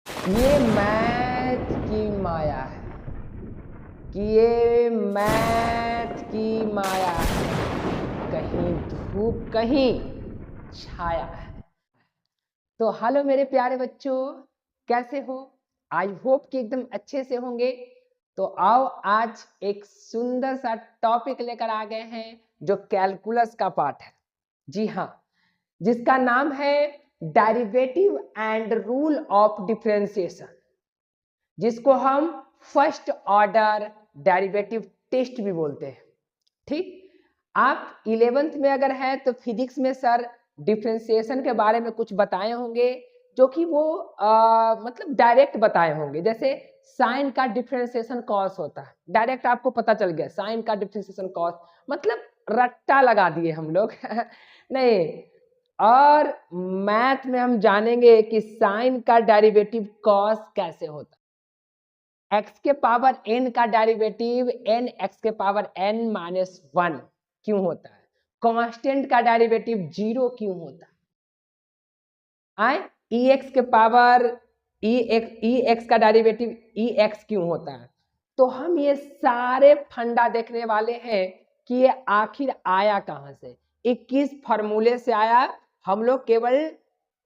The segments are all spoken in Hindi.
ये मैथ की माया है कि ये मैथ की माया है, कहीं धूप कहीं छाया है। तो हेलो मेरे प्यारे बच्चों, कैसे हो? आई होप कि एकदम अच्छे से होंगे। तो आओ आज एक सुंदर सा टॉपिक लेकर आ गए हैं जो कैलकुलस का पार्ट है। जी हाँ, जिसका नाम है derivative and rule of differentiation, जिसको हम फर्स्ट ऑर्डर डेरिवेटिव टेस्ट भी बोलते हैं। ठीक, आप 11th में अगर है तो फिजिक्स में सर डिफरेंशिएशन के बारे में कुछ बताए होंगे, जो कि वो मतलब डायरेक्ट बताए होंगे। जैसे साइन का डिफरेंशिएशन कॉस होता है, डायरेक्ट आपको पता चल गया साइन का डिफरेंशिएशन कॉस, मतलब रट्टा लगा दिए हम लोग नहीं। और मैथ में हम जानेंगे कि साइन का डेरिवेटिव कॉस कैसे होता है, एक्स के पावर n का डेरिवेटिव n एक्स के पावर n माइनस 1 क्यों होता है, कांस्टेंट का डेरिवेटिव 0 क्यों होता है, आए ई एक्स के पावर ई एक्स का डेरिवेटिव ई एक्स क्यों होता है। तो हम ये सारे फंडा देखने वाले हैं कि ये आखिर आया कहां से, 21 फॉर्मूले से आया। हम लोग केवल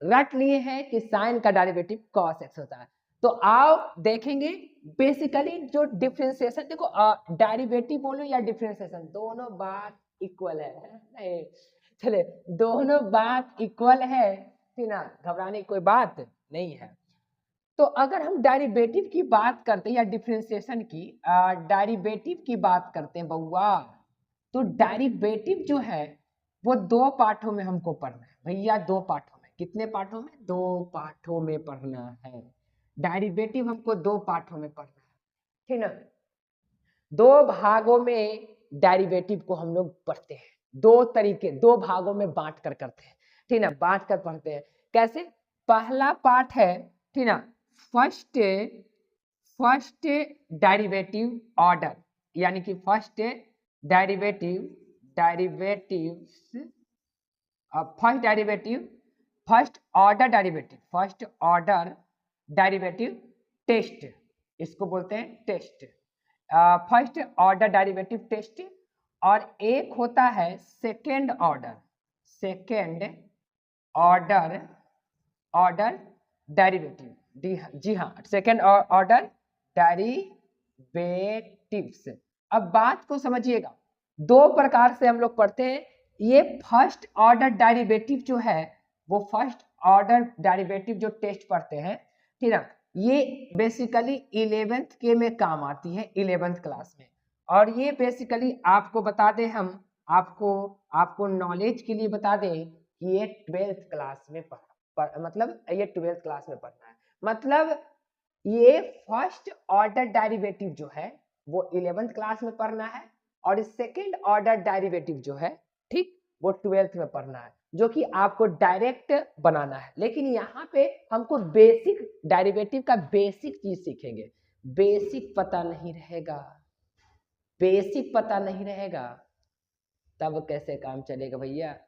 रट लिए हैं कि साइन का डेरिवेटिव कॉस एक्स होता है। तो आओ देखेंगे बेसिकली जो डिफरेंशिएशन, देखो डेरिवेटिव बोलो या डिफरेंशिएशन, दोनों बात इक्वल है। नहीं चले, दोनों बात इक्वल है, ठीक ना, घबराने की कोई बात नहीं है। तो अगर हम डेरिवेटिव की बात करते हैं या डिफरेंशिएशन की डेरिवेटिव की बात करते हैं बउआ, तो डेरिवेटिव जो है वो दो पाठों में हमको पढ़ना है भैया, दो पाठों में। कितने पाठों में? दो पाठों में पढ़ना है। डेरिवेटिव हमको दो पाठों में पढ़ना है, ठीक ना। दो भागों में डेरिवेटिव को हम लोग पढ़ते हैं, दो तरीके, दो भागों में बांट कर करते हैं, ठीक ना, बांट कर पढ़ते हैं। कैसे? पहला पार्ट है, ठीक ना, फर्स्ट फर्स्ट डेरिवेटिव ऑर्डर, यानी कि first derivative derivatives first derivative first order derivative, first order derivative test, इसको बोलते हैं test, first order derivative test. और एक होता है second order, second order order derivative. जी हाँ, सेकेंड ऑर्डर डेरिवेटिव्स। अब बात को समझिएगा, दो प्रकार से हम लोग पढ़ते हैं। ये फर्स्ट ऑर्डर डेरिवेटिव जो है, वो फर्स्ट ऑर्डर डेरिवेटिव जो टेस्ट पढ़ते हैं, ठीक ना, ये बेसिकली 11th के में काम आती है, 11th क्लास में। और ये बेसिकली आपको बता दें, हम आपको नॉलेज के लिए बता दें कि ये 12th क्लास में मतलब ये 12th क्लास में पढ़ना है। मतलब ये फर्स्ट ऑर्डर डेरिवेटिव जो है वो 11th क्लास में पढ़ना है, और सेकेंड ऑर्डर डेरिवेटिव जो है, ठीक, वो 12th में पढ़ना है, जो कि आपको डायरेक्ट बनाना है। लेकिन यहाँ पे हमको बेसिक डेरिवेटिव का बेसिक चीज सीखेंगे। बेसिक पता नहीं रहेगा, बेसिक पता नहीं रहेगा तब कैसे काम चलेगा भैया।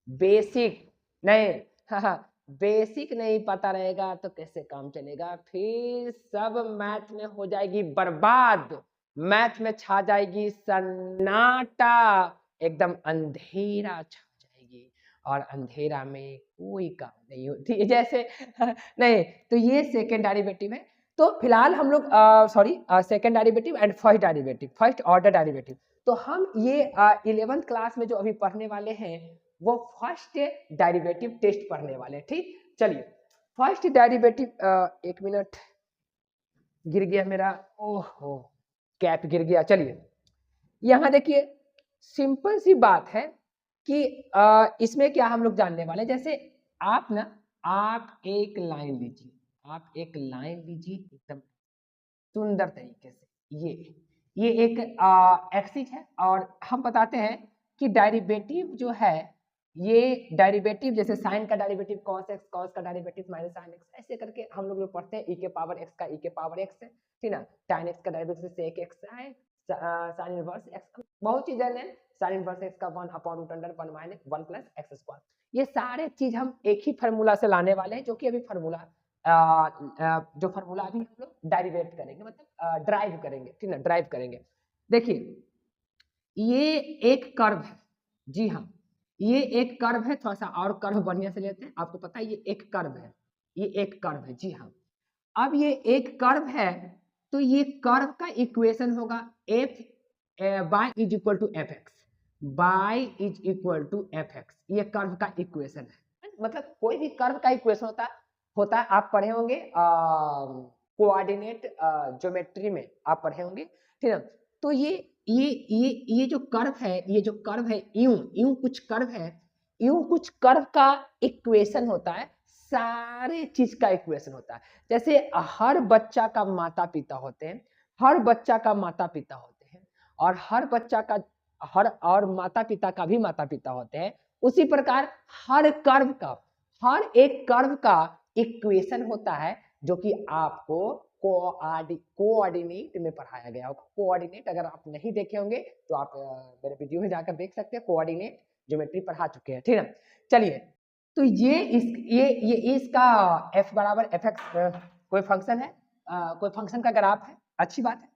बेसिक नहीं, हाँ, बेसिक नहीं पता रहेगा तो कैसे काम चलेगा, फिर सब मैथ में हो जाएगी बर्बाद, मैथ में छा जाएगी सन्नाटा, एकदम अंधेरा छा जाएगी, और अंधेरा में कोई काम नहीं होती जैसे नहीं। तो ये सेकेंड डेरिवेटिव है। तो फिलहाल हम लोग sorry, second derivative and first derivative, first order derivative. तो हम ये 11th क्लास में जो अभी पढ़ने वाले हैं वो फर्स्ट डेरिवेटिव टेस्ट पढ़ने वाले हैं। ठीक, चलिए फर्स्ट डेरिवेटिव, एक मिनट, गिर गया मेरा, ओहो कैप गिर गया। चलिए यहाँ देखिए, सिंपल सी बात है कि इसमें क्या हम लोग जानने वाले, जैसे आप ना, आप एक लाइन लीजिए, आप एक लाइन लीजिए एकदम सुंदर तरीके से। ये एक एक्सिस है, और हम बताते हैं कि डेरिवेटिव जो है, ये डेरिवेटिव जैसे साइन का डेरिवेटिव कॉस एक्स, कॉस का डेरिवेटिव माइनस साइन एक्स, ऐसे करके हम लोग जो पढ़ते हैं, ई के पावर एक्स का ई के पावर एक्स है, ठीक ना, tan एक्स का डेरिवेटिव सेक एक्स है, साइन इनवर्स एक्स, बहुत चीजें हैं, साइन इनवर्स एक्स का 1 upon root under 1 minus 1 plus X square. ये सारे चीज हम एक ही फार्मूला से लाने वाले हैं, जो कि अभी फार्मूला जो फार्मूला अभी हम लोग डाइरिवेट करेंगे, मतलब ड्राइव करेंगे, ठीक ना, ड्राइव करेंगे। देखिए ये एक कर्व है, जी हाँ ये एक कर्व है, थोड़ा सा और कर्व बढ़िया से लेते हैं, आपको पता है ये एक कर्व है, ये एक कर्व है, जी हाँ। अब ये एक कर्व है, तो ये कर्व का इक्वेशन होगा F Y is equal to F X, Y is equal to F X, ये कर्व का इक्वेशन है। मतलब कोई भी कर्व का इक्वेशन होता है, आप पढ़े होंगे कोऑर्डिनेट ज्योमेट्री में, आप पढ़े होंगे, ठीक है। तो ये जो कर्व है, ये जो कर्व है, यूं कुछ कर्व है, यूं कुछ कर्व का इक्वेशन होता है, सारे चीज का इक्वेशन होता है। जैसे हर बच्चा का माता पिता होते हैं, हर बच्चा का माता पिता होते हैं, और हर बच्चा का और माता पिता का भी माता पिता होते हैं, उसी प्रकार हर कर्व का, हर एक कर्व का इक्वेशन होता है, जो कि आपको कोऑर्डिनेट में पढ़ाया गया होगा। कोऑर्डिनेट अगर आप नहीं देखे होंगे तो आप मेरे वीडियो में जाकर देख सकते हैं, कोऑर्डिनेट ज्योमेट्री पढ़ा चुके हैं, ठीक है। चलिए, तो ये इसका f बराबर एफ एक्स कोई फंक्शन है, कोई फंक्शन का ग्राफ है, अच्छी बात है।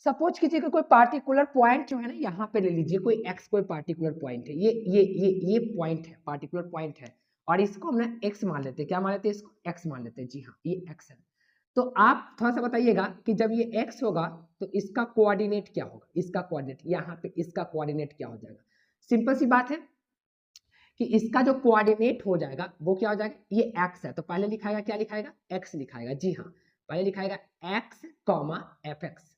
सपोज कीजिए कि कोई पार्टिकुलर पॉइंट जो है ना, यहाँ पे ले लीजिए कोई x, कोई पार्टिकुलर पॉइंट है, ये पॉइंट है, पार्टिकुलर पॉइंट है, और इसको हम ना x मान लेते हैं, क्या मान लेते हैं, इसको x मान लेते हैं, जी हाँ ये x है। तो आप थोड़ा सा बताइएगा कि जब ये x होगा तो इसका कोऑर्डिनेट क्या होगा, इसका कोऑर्डिनेट यहाँ पे इसका कोऑर्डिनेट क्या हो जाएगा। सिंपल सी बात है कि इसका जो कोऑर्डिनेट हो जाएगा वो क्या हो जाएगा, ये x है, तो पहले लिखाएगा, क्या लिखाएगा, x लिखाएगा, जी हाँ पहले लिखाएगा x कॉमा एफ एक्स,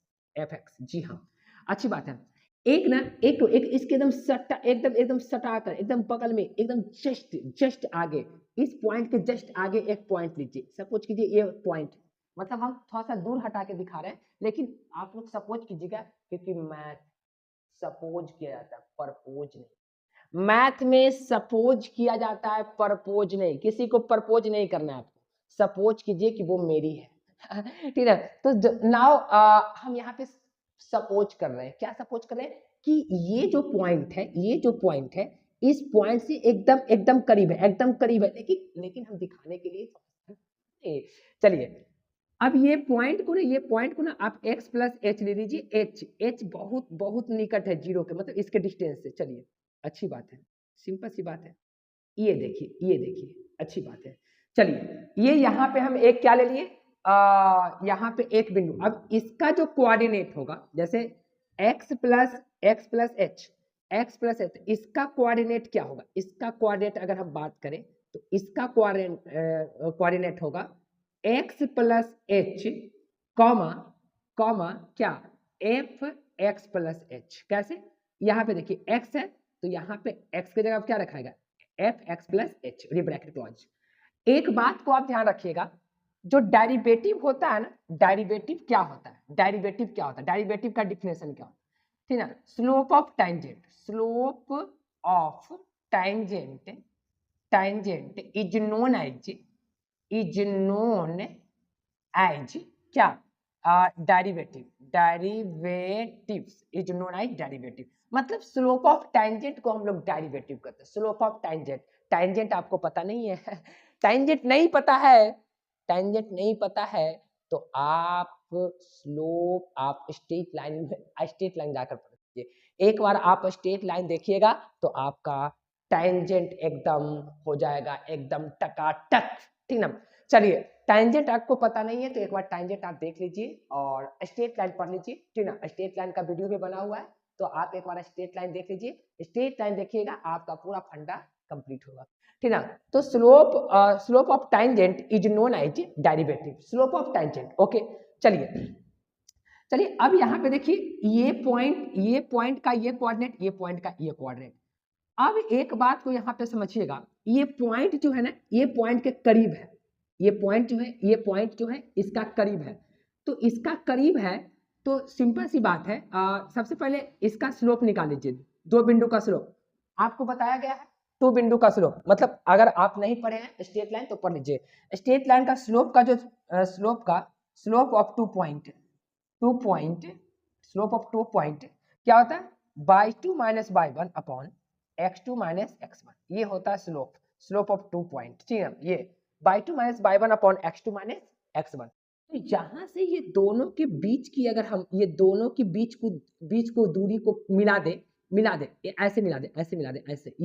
जी हाँ अच्छी बात है। एक ना एक इसके एकदम सटा, एकदम सटाकर, एकदम बगल में, एकदम जस्ट आगे, इस पॉइंट के जस्ट आगे एक पॉइंट लीजिए, सपोज कीजिए ये पॉइंट, मतलब हम थोड़ा सा दूर हटा के दिखा रहे हैं, लेकिन आप लोग सपोज कीजिएगा, क्योंकि मैथ सपोज किया जाता है, परपोज नहीं। मैथ में सपोज किया जाता है, परपोज नहीं, किसी को परपोज नहीं करना है आपको, सपोज कीजिए कि वो मेरी है ठीक है। तो नाउ हम यहाँ पे सपोज कर रहे हैं, क्या सपोज कर रहे हैं कि ये जो पॉइंट है, ये जो पॉइंट है, इस पॉइंट से एकदम करीब है, एकदम करीब है, लेकिन हम दिखाने के लिए चलिए, अब ये पॉइंट को ना आप x प्लस एच ले लीजिए, h बहुत निकट है जीरो के, मतलब इसके डिस्टेंस से, चलिए अच्छी बात है, सिंपल सी बात है, ये देखिए अच्छी बात है। चलिए ये यहाँ पे हम एक क्या ले लिए, यहाँ पे एक बिंदु, अब इसका जो कोऑर्डिनेट होगा, जैसे x प्लस एच, इसका कोऑर्डिनेट क्या होगा, इसका कोऑर्डिनेट अगर हम बात करें तो इसका कोऑर्डिनेट होगा x plus H comma comma क्या, एफ एक्स प्लस एच। कैसे, यहाँ पे देखिए x है, तो यहाँ पे x की जगह क्या रखाएगा, F X plus H, bracket close. एक बात को आप ध्यान रखिएगा, जो डेरिवेटिव होता है ना, डेरिवेटिव क्या होता है, डेरिवेटिव का डिफिनेशन क्या होता है, ठीक है, slope of tangent, slope of tangent is known as क्या, derivatives is known as derivative, मतलब स्लोप ऑफ टैंजेंट को हम लोग डेरिवेटिव कहते हैं। स्लोप ऑफ टैंजेंट आपको पता नहीं है टैंजेंट नहीं पता है, तो आप स्लोप, आप स्ट्रेट लाइन जाकर पढ़िए, एक बार आप स्ट्रेट लाइन देखिएगा तो आपका टैंजेंट एकदम हो जाएगा, एकदम टकाटक, ठीक ना। चलिए, टैंजेंट आपको पता नहीं है तो एक बार टैंजेंट आप देख लीजिए और स्ट्रेट लाइन पढ़ लीजिए, ठीक ना, स्ट्रेट लाइन का वीडियो भी बना हुआ है, तो आप एक बार स्ट्रेट लाइन देख लीजिए, स्ट्रेट लाइन देखिएगा, आपका पूरा फंडा कंप्लीट होगा, ठीक ना। तो slope of tangent is known as derivative, slope of tangent, okay. चलिए अब यहाँ पे देखिए, ये पॉइंट का ये कोऑर्डिनेट, ये पॉइंट का ये कोऑर्डिनेट। अब एक बात को यहाँ पे समझिएगा, ये पॉइंट जो है ना, ये पॉइंट के करीब है, ये पॉइंट जो है इसका करीब है, तो इसका करीब है, तो सिंपल सी बात है, सबसे पहले इसका स्लोप निकाल लीजिए, दो बिंदु का स्लोप आपको बताया गया है, दो बिंदु का स्लोप, मतलब अगर आप नहीं पढ़े हैं स्ट्रेट लाइन तो पढ़ लीजिए, स्ट्रेट लाइन का स्लोप का जो slope of two point slope of two point क्या होता है, by two minus Y one upon x2 minus x1, ये होता है स्लोप ऑफ टू पॉइंट, ठीक है। ये Y two minus Y one upon X two minus X one. तो यहाँ से ये दोनों के बीच की अगर हम ये दोनों के बीच को दूरी को मिला दे ऐसे मिला दे ऐसे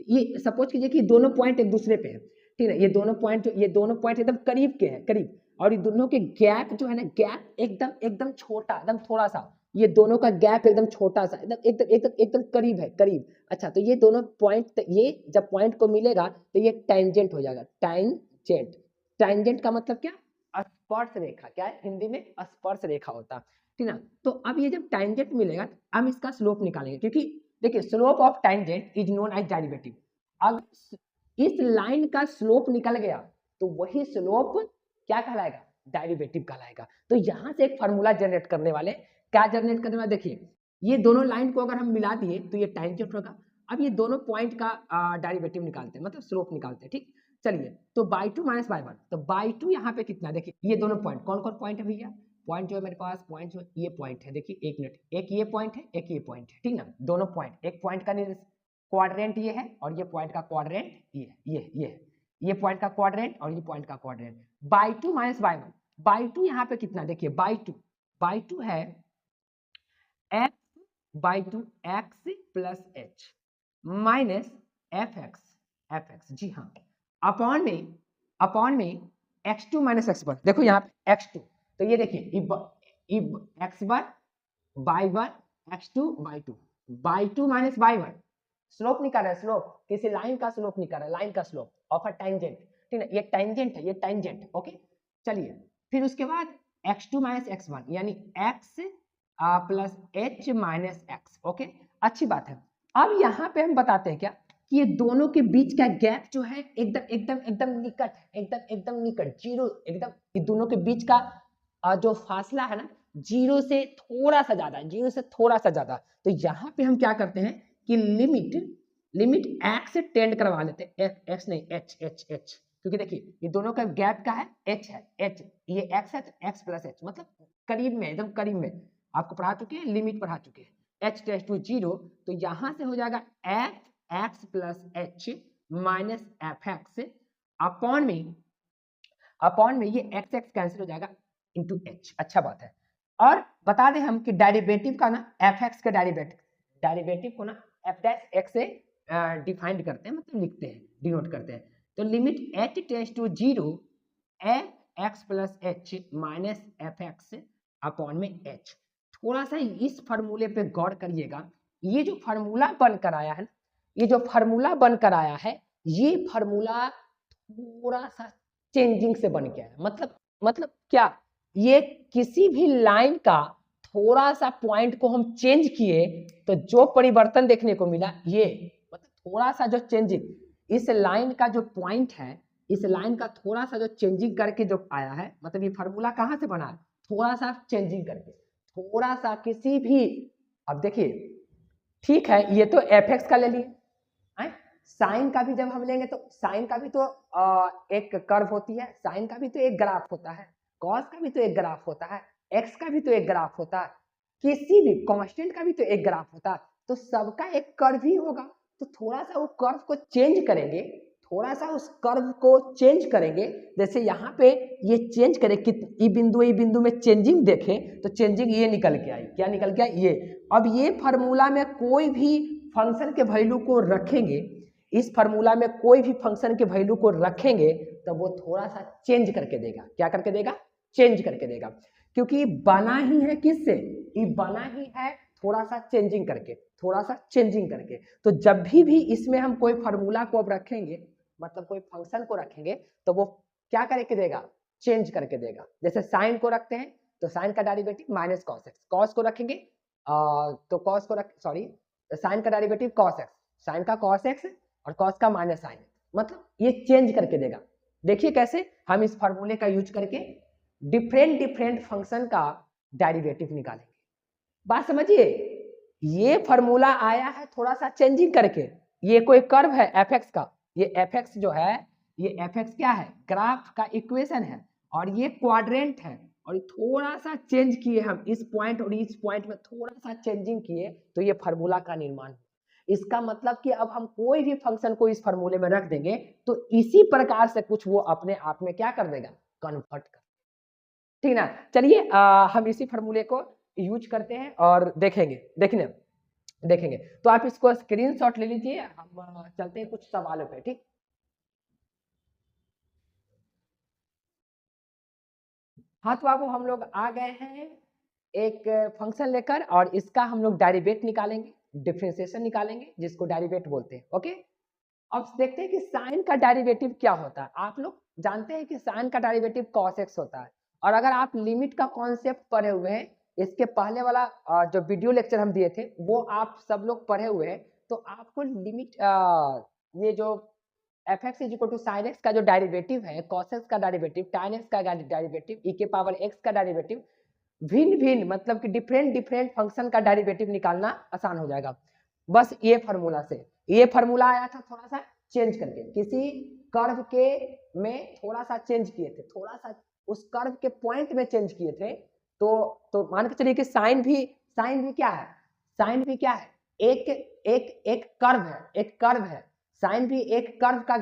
ये सपोज कीजिए कि दोनों पॉइंट एक दूसरे पे है, ठीक है, ये दोनों पॉइंट एकदम करीब के हैं, करीब, और ये दोनों के गैप जो है ना, गैप एकदम छोटा, एकदम थोड़ा सा, ये दोनों का गैप एकदम छोटा सा, एकदम करीब है, करीब। अच्छा, तो ये दोनों पॉइंट, ये जब पॉइंट को मिलेगा तो ये टेंजेंट हो जाएगा, टेंजेंट का मतलब क्या, स्पर्श रेखा, क्या है हिंदी में, स्पर्श रेखा होता, ठीक ना। तो अब ये जब टेंजेंट मिलेगा हम इसका स्लोप निकालेंगे, क्योंकि देखिए slope of tangent is known as derivative. अब इस लाइन का स्लोप निकल गया तो वही स्लोप क्या कहलाएगा, डेरिवेटिव कहलाएगा। तो यहां से एक फार्मूला जनरेट करने वाले, क्या जनरेट करने वाले, देखिए ये दोनों लाइन को अगर हम मिला दिए तो ये टेंजेंट होगा। अब ये दोनों पॉइंट का डेरिवेटिव निकालते हैं, मतलब स्लोप निकालते हैं, ठीक। चलिए, तो by two minus Y one, तो बाई टू यहाँ पे कितना, देखिए ये दोनों पॉइंट, कौन कौन पॉइंट है भैया, पॉइंट जो है मेरे पास, पॉइंट जो ये पॉइंट है, देखिए एक मिनट, एक ये पॉइंट है, एक ये पॉइंट है, ठीक ना, दोनों पॉइंट, एक पॉइंट का क्वाड्रेंट ये है और ये पॉइंट का क्वाड्रेंट ये पॉइंट का क्वाड्रेंट और ये पॉइंट का quadrant. Y two minus Y one, Y two यहाँ पे कितना, देखिए बाई टू है F Y two X plus H minus F X, जी हाँ, अपॉन में X two minus X one. देखो यहाँ पे एक्स टू, तो ये देखिए X one Y one X two Y two minus Y one, slope निकाल रहा है, स्लोप किसी लाइन का स्लोप निकाल रहा है, लाइन का स्लोप ऑफ अ टेंजेंट, ठीक है, ये टेंजेंट है, ये टेंजेंट, ओके। चलिए, फिर उसके बाद X two minus X one, यानी X plus H minus X, okay, अच्छी बात है। अब यहाँ पे हम बताते हैं क्या कि ये दोनों के बीच का गैप जो है एकदम निकट है, एकदम निकट, जीरो, एकदम, ये दोनों के बीच का जो फासला है ना, जीरो से थोड़ा सा ज्यादा, तो यहाँ पे हम क्या करते हैं कि लिमिट एक्स से टेंड करवा लेते हैं, एक्स नहीं, एच, क्योंकि देखिए ये दोनों का गैप का है, एच है, एच, ये एक्स है, एक्स प्लस एच, मतलब करीब में, एकदम करीब में, आपको पढ़ा चुके हैं, लिमिट पढ़ा चुके हैं, एच टेस्ट टू जीरो, तो यहां से हो जाएगा F X plus H minus F X upon में ये एक्स कैंसिल हो जाएगा इंटू एच। अच्छा बात है। और बता दें हम कि डेरिवेटिव का ना, एफ एक्स का डेरिवेटिव को ना एफ डैश एक्स से डिफाइंड करते हैं, मतलब लिखते हैं, डिनोट करते हैं। तो limit H tends to zero F X plus H minus F X upon में एच। थोड़ा सा इस फार्मूले पे गौर करिएगा, ये जो फार्मूला बनकर आया है, ये फार्मूला थोड़ा सा चेंजिंग से बन गया है, मतलब क्या, ये किसी भी लाइन का थोड़ा सा पॉइंट को हम चेंज किए तो जो परिवर्तन देखने को मिला, ये मतलब थोड़ा सा जो चेंजिंग, इस लाइन का जो पॉइंट है, इस लाइन का थोड़ा सा जो चेंजिंग करके जो आया है, मतलब ये फार्मूला कहां से बना है, थोड़ा सा चेंजिंग करके, थोड़ा सा किसी भी, अब देखिए ठीक है, ये तो एफ एक्स का ले लिए, साइन का भी जब हम लेंगे तो साइन का भी तो एक कर्व होती है, साइन का भी तो एक ग्राफ होता है, कॉस का भी तो एक ग्राफ होता है, एक्स का भी तो एक ग्राफ होता है, किसी भी कांस्टेंट का भी तो एक ग्राफ होता है, तो सबका एक कर्व ही होगा। तो थोड़ा सा वो कर्व को चेंज करेंगे, थोड़ा सा उस कर्व को चेंज करेंगे, जैसे यहाँ पे ये चेंज करें कि ई बिंदु में चेंजिंग देखें तो चेंजिंग ये निकल के आई, क्या निकल गया ये। अब ये फार्मूला में कोई भी फंक्शन के वैल्यू को रखेंगे, इस फार्मूला में कोई भी फंक्शन के वैल्यू को रखेंगे तो वो थोड़ा सा चेंज करके देगा, क्या करके देगा, चेंज करके देगा, क्योंकि बना ही है किससे, ये बना ही है थोड़ा सा चेंजिंग करके, तो जब भी इसमें हम कोई फार्मूला को अब रखेंगे, मतलब कोई फंक्शन को रखेंगे, तो वो क्या करके देगा, चेंज करके देगा। जैसे साइन को रखते हैं तो साइन का derivative minus cos x, cos को रखेंगे तो कॉस को साइन का डेरिवेटिव कॉस एक्स, साइन का कॉस एक्स और कॉस का माइनस साइन, मतलब ये चेंज करके देगा। देखिए कैसे हम इस फार्मूले का यूज करके डिफरेंट फंक्शन का डेरिवेटिव निकालेंगे। बात समझिए, ये फार्मूला आया है थोड़ा सा चेंजिंग करके, ये कोई कर्व है एफ एक्स का, ये एफ एक्स जो है, ये एफ एक्स क्या है, ग्राफ का इक्वेशन है, और ये क्वाड्रेंट है, और थोड़ा सा चेंज किए हम इस पॉइंट और इस पॉइंट में थोड़ा सा चेंजिंग किए तो ये फार्मूला का निर्माण। इसका मतलब कि अब हम कोई भी फंक्शन को इस फॉर्मूले में रख देंगे तो इसी प्रकार से कुछ वो अपने आप में क्या कर देगा, कन्वर्ट कर, ठीक ना। चलिए हम इसी फॉर्मूले को यूज करते हैं और देखेंगे। तो आप इसको स्क्रीनशॉट ले लीजिए, हम चलते हैं कुछ सवालों पे, ठीक। हाँ तो बाबू हम लोग आ गए हैं एक फंक्शन लेकर और इसका हम लोग डेरिवेट निकालेंगे, डिफरेंशिएशन निकालेंगे, जिसको डेरिवेट बोलते हैं। ओके, अब देखते हैं कि साइन का डेरिवेटिव क्या होता है। आप लोग जानते हैं कि साइन का डेरिवेटिव cos x होता है, और अगर आप लिमिट का कॉन्सेप्ट पढ़े हुए हैं, इसके पहले वाला जो वीडियो लेक्चर हम दिए थे वो आप सब लोग पढ़े हुए हैं, तो आपको लिमिट ये जो F X is equal to sine X का जो डेरिवेटिव है, cos x का डेरिवेटिव, tan x का डेरिवेटिव, e के पावर x का डेरिवेटिव, भिन्न भिन्न मतलब कि डिफरेंट फंक्शन का डेरिवेटिव निकालना आसान हो जाएगा बस ये फार्मूला से। ये फार्मूला आया था थोड़ा सा चेंज करके, किसी कर्व के में थोड़ा सा चेंज किए थे, थोड़ा सा उस कर्व के पॉइंट में चेंज किए थे, तो मान के चलिए कि साइन भी क्या है, साइन भी क्या है, एक कर्व है, साइन भी एक कर्व का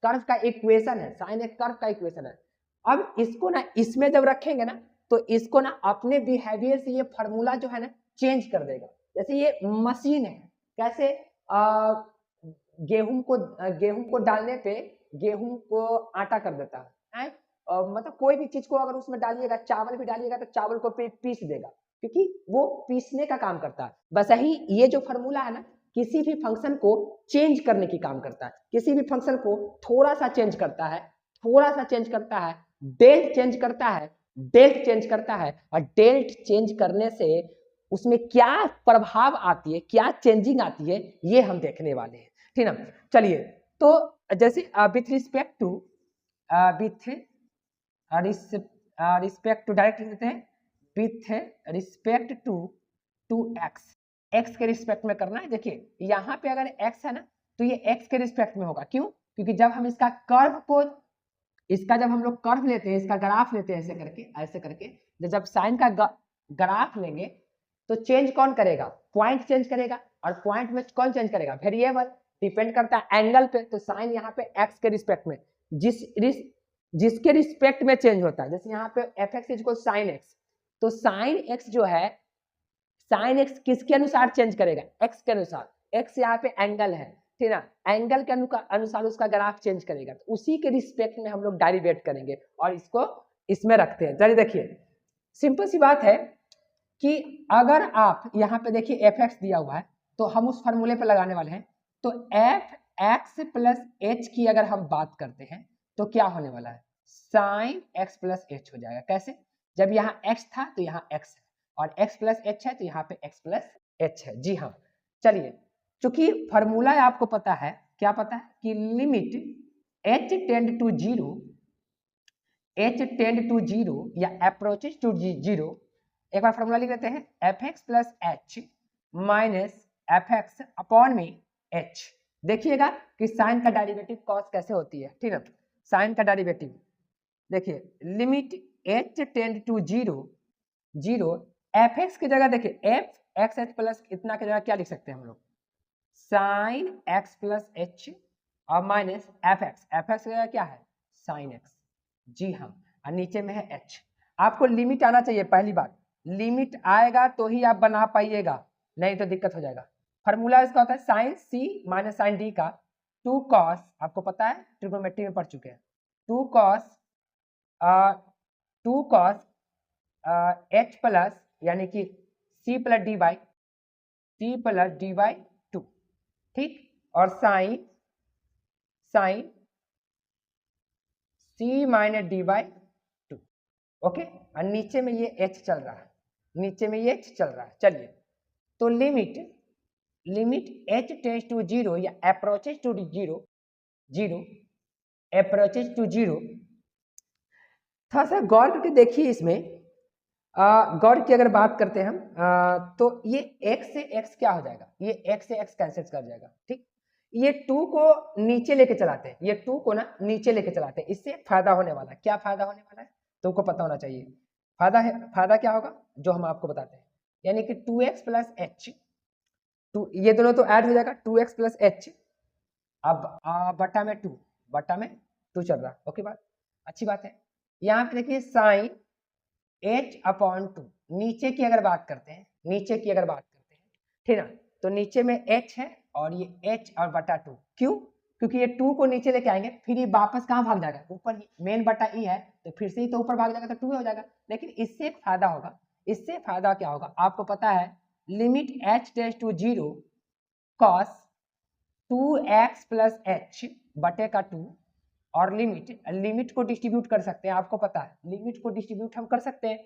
कर्व का इक्वेशन है, साइन एक कर्व का इक्वेशन है। अब इसको ना इसमें जब रखेंगे ना तो इसको ना अपने बिहेवियर से ये फार्मूला जो है ना चेंज कर देगा। जैसे ये मशीन है, कैसे गेहूं को डालने पे गेहूं को आटा कर देता है, मतलब कोई भी चीज को अगर उसमें डालिएगा, चावल भी डालिएगा तो चावल को पीस देगा, क्योंकि वो पीसने का काम करता है। बस यही ये जो फार्मूला है ना किसी भी फंक्शन को चेंज करने की काम करता है, किसी भी फंक्शन को थोड़ा सा चेंज करता है, डेल्ट चेंज करता है, और डेल्ट चेंज करने से उसमें क्या प्रभाव आती है, क्या चेंजिंग आती है, ये हम देखने वाले हैं, ठीक ना। चलिए, तो जैसे विथ रिस्पेक्ट टू डायरेक्ट लिख देते हैं, विथ रिस्पेक्ट टू एक्स के रिस्पेक्ट में करना है। देखिए यहाँ पे अगर एक्स है ना तो ये एक्स के रिस्पेक्ट में होगा, क्यों, क्योंकि जब हम जब हम लोग कर्व लेते हैं, इसका ग्राफ लेते हैं ऐसे करके, जब साइन का ग्राफ लेंगे तो चेंज कौन करेगा, पॉइंट चेंज करेगा, और पॉइंट में कौन चेंज करेगा, वेरिएबल, डिपेंड करता है एंगल पे। तो साइन यहाँ पे एक्स के रिस्पेक्ट में जिसके रिस्पेक्ट में चेंज होता है, जैसे यहाँ पे F X is sine x, तो साइन एक्स जो है, साइन एक्स किसके अनुसार चेंज करेगा, एक्स के अनुसार, एक्स यहाँ पे एंगल है, ठीक ना, एंगल के अनुसार उसका ग्राफ चेंज करेगा, तो उसी के रिस्पेक्ट में हम लोग डेरिवेट करेंगे और इसको इसमें रखते हैं। चलिए देखिए, सिंपल सी बात है कि अगर आप यहाँ पे देखिए एफ एक्स दिया हुआ है तो हम उस फॉर्मूले पे लगाने वाले हैं, तो एफ एक्स प्लस एच की अगर हम बात करते हैं तो क्या होने वाला है, साइन एक्स प्लस एच हो जाएगा। कैसे, जब यहाँ एक्स था तो यहाँ एक्स है, और x प्लस एच है तो यहाँ पे x प्लस एच है। जी हाँ, चलिए, चूंकि फॉर्मूला आपको पता है, क्या पता है कि limit h tend to zero या अप्रोचेज टू जीरो, एक बार फॉर्मूला लिख लेते हैं, F X plus H minus F X upon में एच। देखिएगा कि साइन का डेरिवेटिव कॉस कैसे होती है, ठीक है। साइन का डेरिवेटिव देखिए, limit h tend to zero, F X की जगह देखिए एफ एक्स एच प्लस इतना की जगह क्या लिख सकते हैं हम लोग, साइन एक्स प्लस एच और माइनस एफ एक्स की जगह क्या है, साइन एक्स। जी हाँ, और नीचे में है एच। आपको लिमिट आना चाहिए, पहली बात लिमिट आएगा तो ही आप बना पाइएगा, नहीं तो दिक्कत हो जाएगा। फॉर्मूला इसका होता है sign C minus sign D का टू कॉस, आपको पता है ट्रिग्नोमेट्री में पढ़ चुके हैं, टू कॉस एच प्लस यानी कि C plus D by two, ठीक, और sine C minus D by two, okay, और नीचे में ये एच चल रहा है, चलिए, तो limit H tends to zero या अप्रोचेज टू जीरो, थोड़ा सा गौर करके देखिए इसमें, गौर की अगर बात करते हैं हम, तो ये x से x क्या हो जाएगा, ये x से x कैंसिल कर जाएगा, ठीक। ये 2 को नीचे लेके चलाते हैं, इससे फायदा होने वाला है, क्या फायदा होने वाला है तुमको पता होना चाहिए। फायदा क्या होगा जो हम आपको बताते हैं, यानी कि 2x प्लस एच टू, ये दोनों तो ऐड हो जाएगा 2x प्लस एच, अब बटा में 2, बटा में 2 चल रहा, ओके बात, अच्छी बात है। यहाँ पे देखिए साइन h अपॉन 2, नीचे की अगर बात करते हैं, नीचे की अगर बात करते हैं, ठीक ना, तो नीचे में h है और ये h और बटा 2, क्यों? क्योंकि ये 2 को नीचे लेके आएंगे, फिर ये वापस कहाँ भाग जाएगा, ऊपर ही, मेन बटा ई है तो फिर से ही तो ऊपर भाग जाएगा, तो 2 हो जाएगा। लेकिन इससे एक फायदा होगा, इससे फायदा क्या होगा आपको पता है, limit h tends to 0 cos 2x plus H बटे का 2, और लिमिट को डिस्ट्रीब्यूट कर सकते हैं, आपको पता है लिमिट को डिस्ट्रीब्यूट हम कर सकते हैं,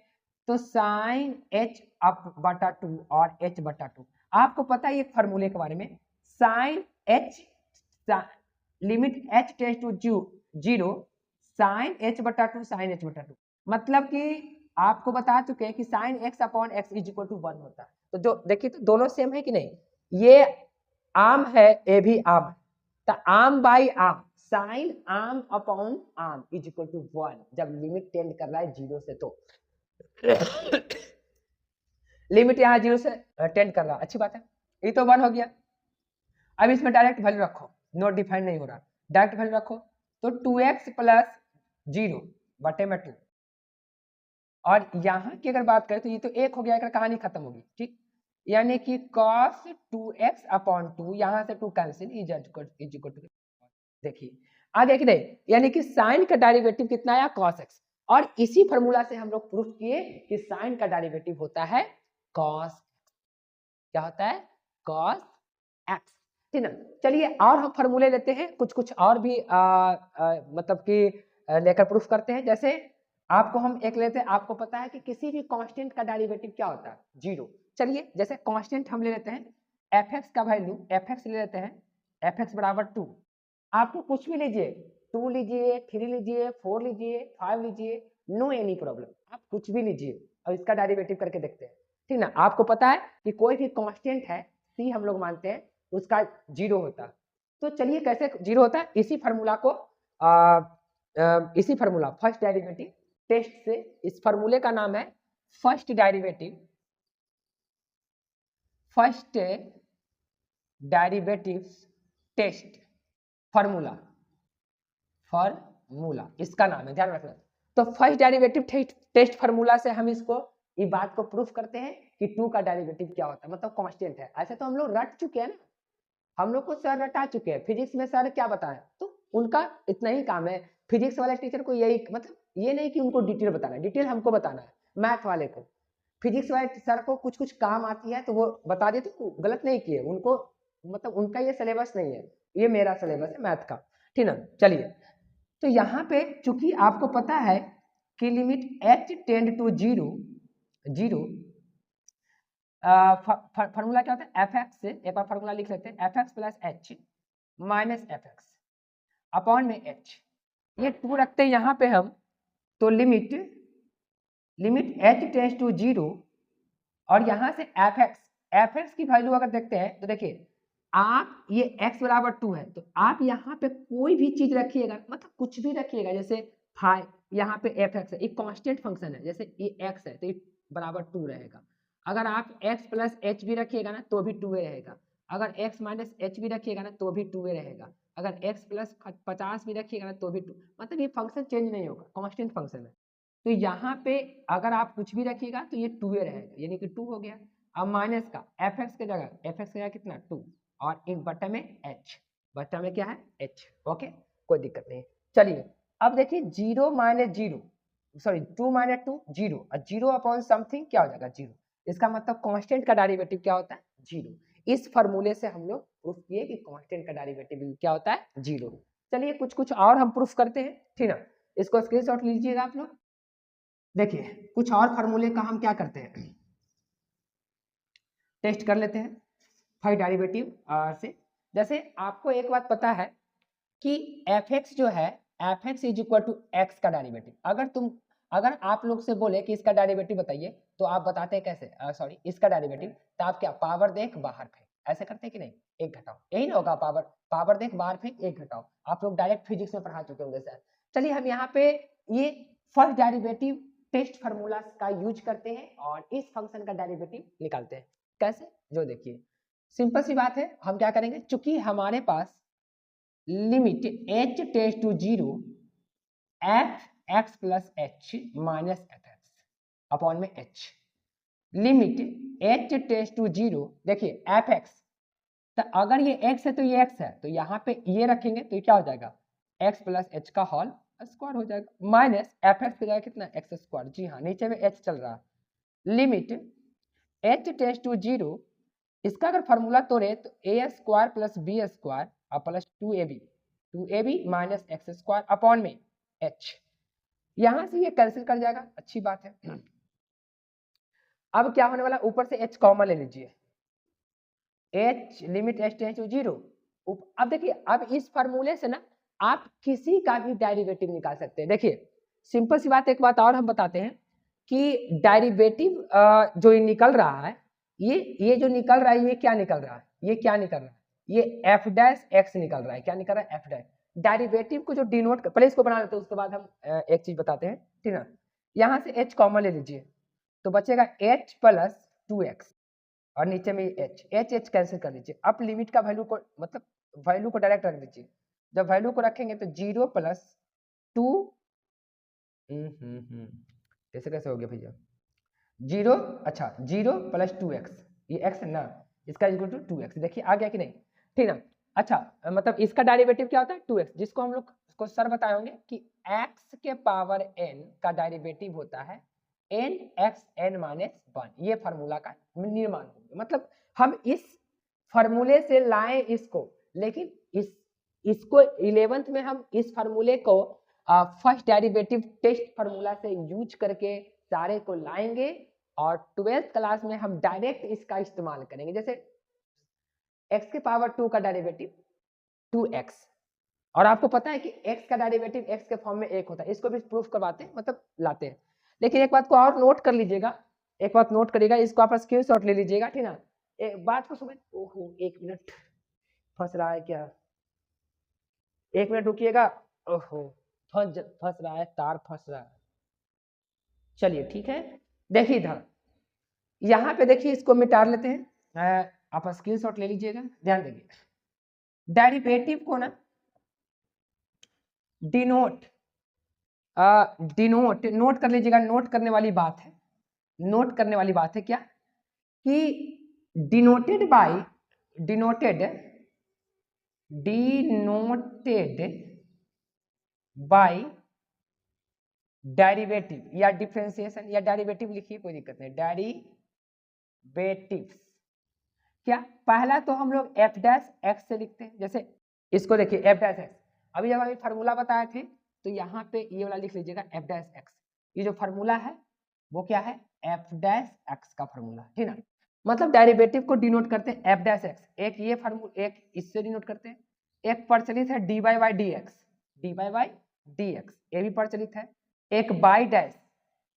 तो साइन h अप बटा 2 और h बटा 2, आपको पता है एक फार्मूले के बारे में, sine h limit h tends to 0 sine h बटा 2 साइन h बटा 2, मतलब कि आपको बता चुके हैं कि sine x upon x is equal to 1 होता है। तो जो देखिए तो दोनों सेम है कि नहीं, ये आम है, ये भी आम है, तो आम बाई आम, साइन आम अपॉन आम इज इक्वल टू 1, जब लिमिट टेंड कर रहा है 0 से, तो लिमिट यहाँ 0 से टेंड कर रहा है, अच्छी बात है, ये तो 1 हो गया। अब इसमें डायरेक्ट वैल्यू रखो, नोट डिफाइन नहीं हो रहा, डायरेक्ट वैल्यू रखो, तो 2x प्लस 0 बटे में 2, और यहाँ की अगर बात करें तो ये तो 1 हो गया, एक कहानी खत्म होगी, ठीक, यानी कि cos 2x अपॉन 2, यहाँ से 2 कैंसिल, इज इक्वल टू, देखिए आगे कि नहीं, यानी कि साइन का डेरिवेटिव कितना आया cos x, और इसी फॉर्मूला से हम लोग प्रूफ किए कि साइन का डेरिवेटिव होता है cos, क्या होता है cos x, ठीक ना। चलिए और हम फॉर्मूले लेते हैं, कुछ कुछ और भी मतलब कि लेकर प्रूफ करते हैं। जैसे आपको हम एक लेते हैं, आपको पता है कि किसी भी कांस्टेंट का डेरिवेटिव क्या होता है, 0। चलिए जैसे कांस्टेंट हम ले लेते हैं, fx का वैल्यू fx ले लेते हैं, fx बराबर 2, आपको कुछ भी लीजिए, 2 लीजिए, 3 लीजिए, 4 लीजिए, 5 लीजिए, नो एनी प्रॉब्लम, आप कुछ भी लीजिए और इसका डेरिवेटिव करके देखते हैं, ठीक ना। आपको पता है कि कोई भी कांस्टेंट है, c हम लोग मानते हैं, उसका 0 होता है, तो चलिए कैसे 0 होता है, इसी फार्मूला को इसी फार्मूला फर्स्ट डेरिवेटिव टेस्ट से, इस फार्मूले का नाम है फर्स्ट डेरिवेटिव टेस्ट फार्मूला, इसका नाम है, ध्यान रखना। तो फर्स्ट डेरिवेटिव टेस्ट फार्मूला से हम इसको ये बात को प्रूफ करते हैं कि 2 का डेरिवेटिव क्या होता है, मतलब कांस्टेंट है। ऐसे तो हम लोग रट चुके हैं ना, हम लोग को सर रटा चुके हैं, फिजिक्स में सर क्या बताएं, तो उनका इतना ही काम है, फिजिक्स वाले टीचर को यही, मतलब ये नहीं कि उनको डिटेल बताना है, डिटेल हमको बताना है, मैथ वाले को, फिजिक्स वाले सर को कुछ कुछ काम आती है तो वो बता देते, गलत नहीं किए उनको, मतलब उनका ये सिलेबस नहीं है, ये मेरा सिलेबस है मैथ का, ठीक ना। चलिए तो यहाँ पे चूंकि आपको पता है कि limit h tend to 0 formula क्या होता है, fx से, एक बार फार्मूला लिख लेते हैं, fx plus h minus fx upon में h, ये 2 रखते हैं यहाँ पे हम, तो लिमिट h टेंड्स टू 0, और यहाँ से fx की वैल्यू अगर देखते हैं तो देखिए, आप ये x बराबर 2 है, तो आप यहाँ पे कोई भी चीज रखिएगा, मतलब कुछ भी रखिएगा, जैसे यहाँ पे fx है, एक कांस्टेंट फंक्शन है, जैसे ये x है तो ये बराबर 2 रहेगा, अगर आप x प्लस h भी रखिएगा ना तो भी 2 रहेगा, अगर x माइनस h भी रखिएगा ना तो भी 2 रहेगा, अगर x प्लस 50 भी रखिएगा ना तो भी 2, मतलब ये फंक्शन चेंज नहीं होगा, कांस्टेंट फंक्शन है। तो यहाँ पे अगर आप कुछ भी रखिएगा तो ये 2 रहेगा, यानी कि 2 हो गया। अब माइनस का fx के जगह कितना 2, और एक बटा में h, बटा में क्या है h, ओके कोई दिक्कत नहीं। चलिए अब देखिए 0 माइनस 0, सॉरी 2 माइनस 2 0, और 0 अपॉन समथिंग क्या हो जाएगा 0, इसका मतलब कांस्टेंट का डेरिवेटिव क्या होता है 0। इस फार्मूले से हम लोग प्रूफ किए कि कांस्टेंट का डेरिवेटिव क्या होता है 0। चलिए कुछ कुछ और हम प्रूफ करते हैं, ठीक ना, इसको स्क्रीनशॉट लीजिएगा आप लोग। देखिए कुछ और फार्मूले का हम क्या करते हैं, टेस्ट कर लेते हैं फर्स्ट डेरिवेटिव से। जैसे आपको एक बात पता है कि fx जो है, fx is equal to x का डेरिवेटिव, अगर आप लोग से बोले कि इसका डेरिवेटिव बताइए, तो आप बताते हैं कैसे, सॉरी इसका डेरिवेटिव, तो आप क्या पावर देख बाहर फेंक, ऐसे करते हैं कि नहीं, एक घटाओ, यही ना होगा, पावर देख बाहर फेंक एक घटाओ, आप लोग डायरेक्ट फिजिक्स में पढ़ा चुके होंगे सर। चलिए हम यहाँ पे ये फर्स्ट डेरिवेटिव टेस्ट फार्मूला का यूज करते हैं और इस फंक्शन का डेरिवेटिव निकालते हैं, कैसे, जो देखिए सिंपल सी बात है, हम क्या करेंगे, चूंकि हमारे पास limit h tends to 0 F X plus H minus F X upon में h, limit h tends to 0, देखिए एफ एक्स, तो अगर ये x है तो ये x है, तो यहाँ पे ये रखेंगे तो ये क्या हो जाएगा, x प्लस एच का होल स्क्वायर हो जाएगा, माइनस एफ एक्स हो जाएगा कितना, एक्स स्क्वायर, जी हाँ नीचे में h चल रहा है, लिमिट h टेंड्स टू 0, इसका अगर फॉर्मूला तोड़े तो ए स्क्वायर प्लस बी स्क्वायर और plus 2ab minus x square upon में h, यहां से ये कैंसिल कर जाएगा, अच्छी बात है। अब क्या होने वाला, ऊपर से h कॉमन ले लीजिए, h limit h tends to 0, अब देखिए, अब इस फार्मूले से ना आप किसी का भी डेरिवेटिव निकाल सकते हैं। देखिए सिंपल सी बात, एक बात और हम बताते हैं कि डेरिवेटिव जो निकल रहा है, ये जो निकल रहा है, ये क्या निकल रहा है, ये क्या निकल रहा है, ये एफ डैश एक्स निकल रहा है, क्या निकल रहा है, एफ डैश। डेरिवेटिव को जो डिनोट पहले इसको बना लेते हैं, उसके बाद हम एक चीज बताते हैं, ठीक है। यहाँ से h कॉमन ले लीजिए, तो बचेगा h प्लस 2x और नीचे में h कैंसिल कर लीजिए। अब लिमिट का वैल्यू को, मतलब वैल्यू को डायरेक्ट रख दीजिए, जब वैल्यू को रखेंगे तो 0 प्लस 2, ऐसे कैसे हो गया भैया, 0, अच्छा 0 प्लस 2x, ये x है ना, इसका इक्वल टू 2x, देखिए आ गया कि नहीं, ठीक ना। अच्छा मतलब इसका डेरिवेटिव क्या होता है 2x, जिसको हम लोग को सर बताए होंगे कि x के पावर n का डेरिवेटिव होता है n x n माइनस 1, ये फार्मूला का निर्माण हो गया। मतलब हम इस फार्मूले से लाए इसको, लेकिन इसको 11th में हम इस फार्मूले को फर्स्ट डेरिवेटिव टेस्ट फार्मूला से यूज करके सारे को लाएंगे और 12th क्लास में हम डायरेक्ट इसका इस्तेमाल करेंगे। जैसे x के पावर 2 का डेरिवेटिव 2x, और आपको पता है कि x का डेरिवेटिव x के फॉर्म में 1 होता है, इसको भी प्रूफ करवाते हैं, मतलब लाते हैं। लेकिन एक बात को और नोट कर लीजिएगा, एक बात नोट करिएगा, इसको आप स्क्रीनशॉट ले लीजिएगा, ठीक ना। एक बात को समझ, ओहो 1 मिनट फंस रहा है क्या, 1 मिनट रुकिएगा, ओहो फंस रहा है, तार फंस रहा है, चलिए ठीक है। देखिए इधर यहाँ पे देखिए, इसको मिटा लेते हैं, आप स्क्रीनशॉट ले लीजिएगा, ध्यान देंगे डेरिवेटिव को ना नोट कर लीजिएगा, नोट करने वाली बात है, नोट करने वाली बात है क्या, कि डिनोटेड बाय डेरिवेटिव या डिफरेंशिएशन या डेरिवेटिव लिखिए, कोई दिक्कत नहीं, डेरिवेटिव्स क्या, पहला तो हम लोग एफ डैश एक्स से लिखते हैं, जैसे इसको देखिए एफ डैश एक्स, अभी जब अभी फार्मूला बताए थे तो यहाँ पे ये वाला लिख लीजिएगा एफ डैश एक्स, ये जो फार्मूला है वो क्या है, एफ डैश एक्स का फार्मूला, ठीक ना। मतलब डेरिवेटिव को डिनोट करते हैं एफ डैश एक्स, एक ये फार्मूला, एक इससे डिनोट करते हैं, एक प्रचलित है dy बाई डी एक्स, ये भी प्रचलित है, एक बाई डैश,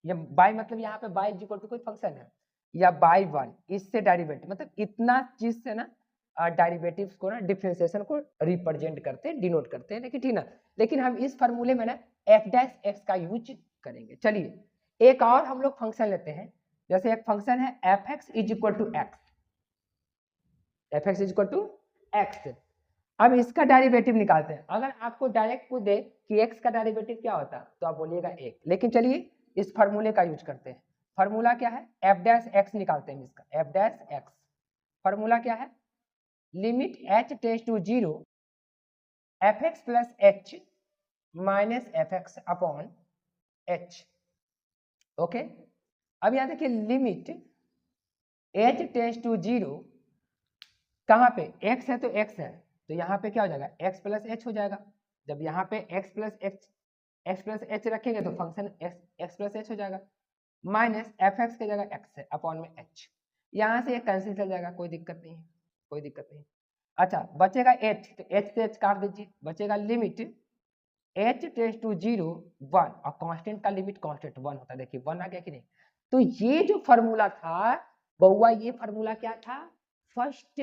ये बाई मतलब यहाँ पे बाई इक्वल टू कोई फंक्शन है, या बाई 1, इससे डेरिवेटिव, मतलब इतना चीज से ना डेरिवेटिव्स को ना डिफरेंशिएशन को रिप्रेजेंट करते हैं, डिनोट करते हैं, लेकिन ठीक ना। लेकिन हम इस फार्मूले में ना एफ डैश एक्स का यूज करेंगे। चलिए एक और हम लोग फंक्शन लेते हैं, जैसे एक फंक्शन है F X is equal to X, F X is equal to X, अब इसका डेरिवेटिव निकालते हैं। अगर आपको डायरेक्ट पूछ दे कि x का डेरिवेटिव क्या होता है तो आप बोलिएगा 1, लेकिन चलिए इस फार्मूले का यूज करते हैं। फार्मूला क्या है, एफ डैश एक्स निकालते हैं इसका, एफ डैश एक्स फार्मूला क्या है, limit h tends to 0 F X plus H minus F X upon H, okay. अब यहाँ देखिए लिमिट h टेंड्स टू 0, कहाँ पे x है तो x है, तो यहाँ पे क्या हो जाएगा x प्लस एच हो जाएगा, जब यहाँ पे x प्लस एच रखेंगे तो फंक्शन x प्लस एच हो जाएगा, माइनस एफ एक्स की जगह x है अपॉन में h, यहाँ से ये कैंसिल चल जाएगा, कोई दिक्कत नहीं है, कोई दिक्कत नहीं। अच्छा बचेगा h, तो h से h काट दीजिए, बचेगा लिमिट h टेंड्स टू 0 1, और कांस्टेंट का लिमिट कांस्टेंट 1 होता है, देखिए 1 आ गया कि नहीं। तो ये जो फार्मूला था बउआ, ये फार्मूला क्या था, फर्स्ट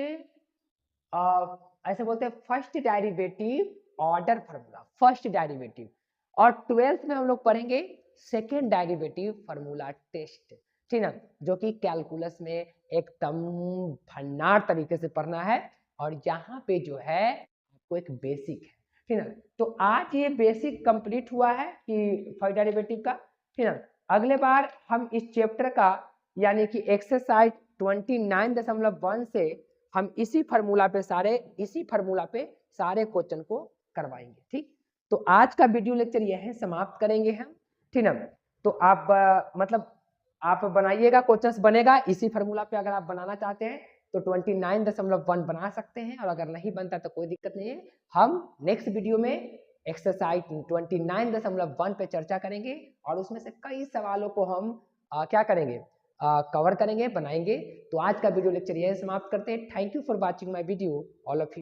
ऐसे बोलते हैं first derivative order formula, first derivative, और 12th में हम लोग पढ़ेंगे सेकेंड डेरिवेटिव फार्मूला टेस्ट। ठीक ना, जो कि कैलकुलस में एकदम भंडार तरीके से पढ़ना है। और यहाँ पे जो है आपको एक बेसिक है, ठीक ना। तो आज ये बेसिक कंप्लीट हुआ है कि फर्स्ट डेरिवेटिव का, ठीक ना। अगले बार हम इस चैप्टर का यानी कि एक्सरसाइज 29.1 से हम इसी फार्मूला पे सारे क्वेश्चन को करवाएंगे, ठीक। तो आज का वीडियो लेक्चर यह समाप्त करेंगे हम, ठीक ना। तो आप मतलब आप बनाइएगा, क्वेश्चंस बनेगा इसी फार्मूला पे। अगर आप बनाना चाहते हैं तो 29.1 बना सकते हैं, और अगर नहीं बनता तो कोई दिक्कत नहीं है। हम नेक्स्ट वीडियो में एक्सरसाइज 29.1 पे चर्चा करेंगे, और उसमें से कई सवालों को हम क्या करेंगे, कवर करेंगे, बनाएंगे। तो आज का वीडियो लेक्चर यही समाप्त करते हैं। Thank you for watching my video all of you.